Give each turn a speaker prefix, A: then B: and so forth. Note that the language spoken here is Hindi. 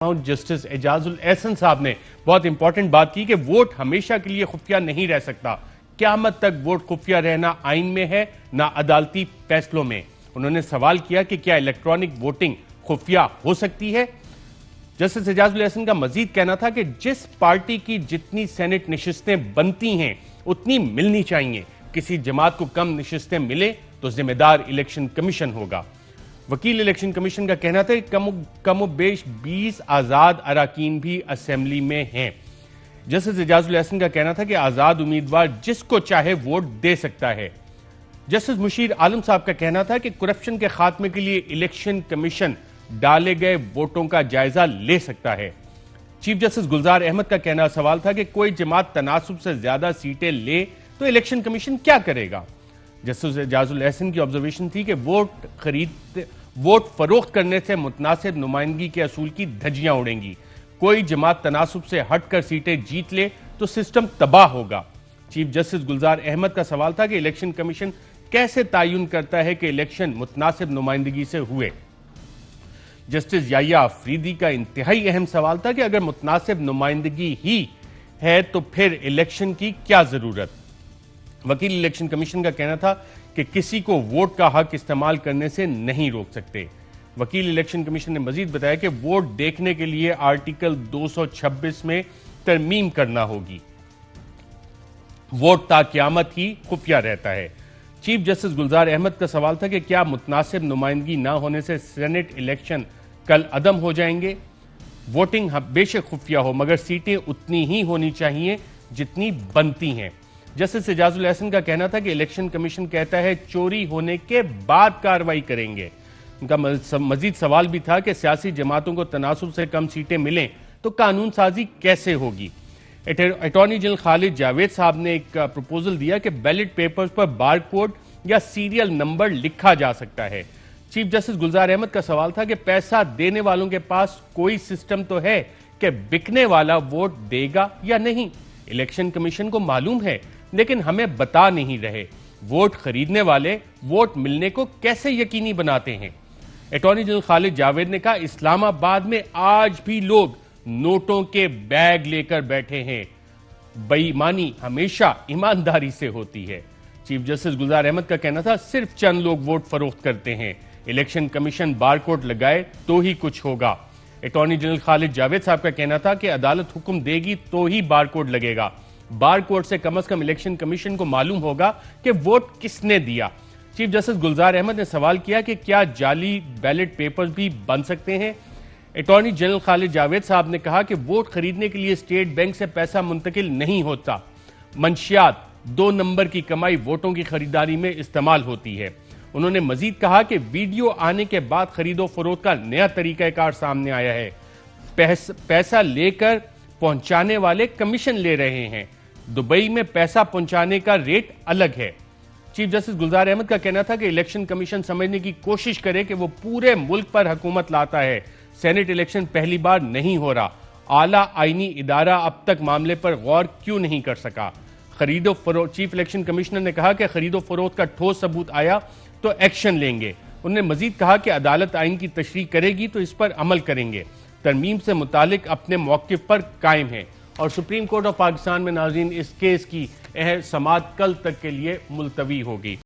A: जस्टिस एजाजुल एहसन साहब ने बहुत इंपॉर्टेंट बात की कि वोट हमेशा के लिए खुफिया नहीं रह सकता। क़यामत तक वोट खुफिया रहना आइन में है, ना अदालती फैसलों में। उन्होंने सवाल किया कि क्या इलेक्ट्रॉनिक वोटिंग खुफिया हो सकती है। जस्टिस एजाजुल एहसन का मजीद कहना था कि जिस पार्टी की जितनी सेनेट नशिस्तें बनती हैं उतनी मिलनी चाहिए। किसी जमात को कम नशिस्तें मिले तो जिम्मेदार इलेक्शन कमीशन होगा। वकील इलेक्शन कमीशन का कहना था कि कमोबेश 20 आजाद अराकीन भी असेंबली में हैं। जस्टिस एजाजुल एहसन का कहना था कि आजाद उम्मीदवार जिसको चाहे वोट दे सकता है। जस्टिस मुशीर आलम साहब का कहना था कि करप्शन के खात्मे के लिए इलेक्शन कमीशन डाले गए वोटों का जायजा ले सकता है। चीफ जस्टिस गुलजार अहमद का कहना सवाल था कि कोई जमात तनासुब से ज्यादा सीटें ले तो इलेक्शन कमीशन क्या करेगा। जस्टिस एजाजुल एहसन की ऑब्जर्वेशन थी कि वोट फरोख्त करने से मुतनासिब नुमाइंदगी के असूल की धज्जियां उड़ेंगी। कोई जमात तनासुब से हटकर सीटें जीत ले तो सिस्टम तबाह होगा। चीफ जस्टिस गुलजार अहमद का सवाल था कि इलेक्शन कमीशन कैसे तयन करता है कि इलेक्शन मुतनासिब नुमाइंदगी से हुए। जस्टिस याहिया अफरीदी का इंतहाई अहम सवाल था कि अगर मुतनासिब नुमाइंदगी ही है तो फिर इलेक्शन की क्या जरूरत। वकील इलेक्शन कमीशन का कहना था कि किसी को वोट का हक इस्तेमाल करने से नहीं रोक सकते। वकील इलेक्शन कमीशन ने मजीद बताया कि वोट देखने के लिए आर्टिकल 226 में तरमीम करना होगी। वोट ता क़यामत ही खुफिया रहता है। चीफ जस्टिस गुलजार अहमद का सवाल था कि क्या मुतनासिब नुमाइंदगी ना होने से सेनेट इलेक्शन कल अदम हो जाएंगे। वोटिंग बेशक खुफिया हो मगर सीटें उतनी ही होनी चाहिए जितनी बनती हैं। जस्टिस एजाजुल एहसन का कहना था कि इलेक्शन कमीशन कहता है चोरी होने के बाद कार्रवाई करेंगे। उनका मजीद सवाल भी था कि सियासी जमातों को तनासुब से कम सीटें मिलें तो कानून साजी कैसे होगी। अटॉर्नी जनरल खालिद जावेद साहब ने एक प्रपोजल दिया कि बैलेट पेपर्स पर बारकोड या सीरियल नंबर लिखा जा सकता है। चीफ जस्टिस गुलजार अहमद का सवाल था कि पैसा देने वालों के पास कोई सिस्टम तो है कि बिकने वाला वोट देगा या नहीं। इलेक्शन कमीशन को मालूम है लेकिन हमें बता नहीं रहे। वोट खरीदने वाले वोट मिलने को कैसे यकीनी बनाते हैं। अटॉर्नी जनरल खालिद जावेद ने कहा इस्लामाबाद में आज भी लोग नोटों के बैग लेकर बैठे हैं। बेईमानी हमेशा ईमानदारी से होती है। चीफ जस्टिस गुलजार अहमद का कहना था सिर्फ चंद लोग वोट फरोख्त करते हैं। इलेक्शन कमीशन बारकोड लगाए तो ही कुछ होगा। अटॉर्नी जनरल खालिद जावेद साहब का कहना था कि अदालत हुक्म देगी तो ही बारकोड लगेगा। बारकोड से कम इलेक्शन कमीशन को मालूम होगा कि वोट किसने दिया। चीफ जस्टिस गुलजार अहमद ने सवाल किया कि क्या जाली बैलेट पेपर्स भी बन सकते हैं। अटॉर्नी जनरल खालिद जावेद साहब ने कहा कि वोट खरीदने के लिए स्टेट बैंक से पैसा मुंतकिल नहीं होता। मंशियात 2 नंबर की कमाई वोटों की खरीदारी में इस्तेमाल होती है। उन्होंने मजीद कहा कि वीडियो आने के बाद खरीदो फरोख्त का नया तरीकाकार सामने आया है। पैसा लेकर पहुंचाने वाले कमीशन ले रहे हैं। दुबई में पैसा पहुंचाने का रेट अलग है। चीफ जस्टिस गुलजार अहमद का कहना था कि इलेक्शन कमीशन समझने की कोशिश करे कि वो पूरे मुल्क पर हुकूमत लाता है। सेनेट इलेक्शन पहली बार नहीं हो रहा। आला आईनी इदारा अब तक मामले पर गौर क्यों नहीं कर सका। खरीदो फरोख्त चीफ इलेक्शन कमिश्नर ने कहा कि खरीदो फरोख्त का ठोस सबूत आया तो एक्शन लेंगे। उन्होंने मजीद कहा कि अदालत आइन की तशरीह करेगी तो इस पर अमल करेंगे। तरमीम से मुतालिक अपने मौक़िफ़ पर कायम है। और सुप्रीम कोर्ट ऑफ पाकिस्तान में नाज़रीन इस केस की समाअत कल तक के लिए मुलतवी होगी।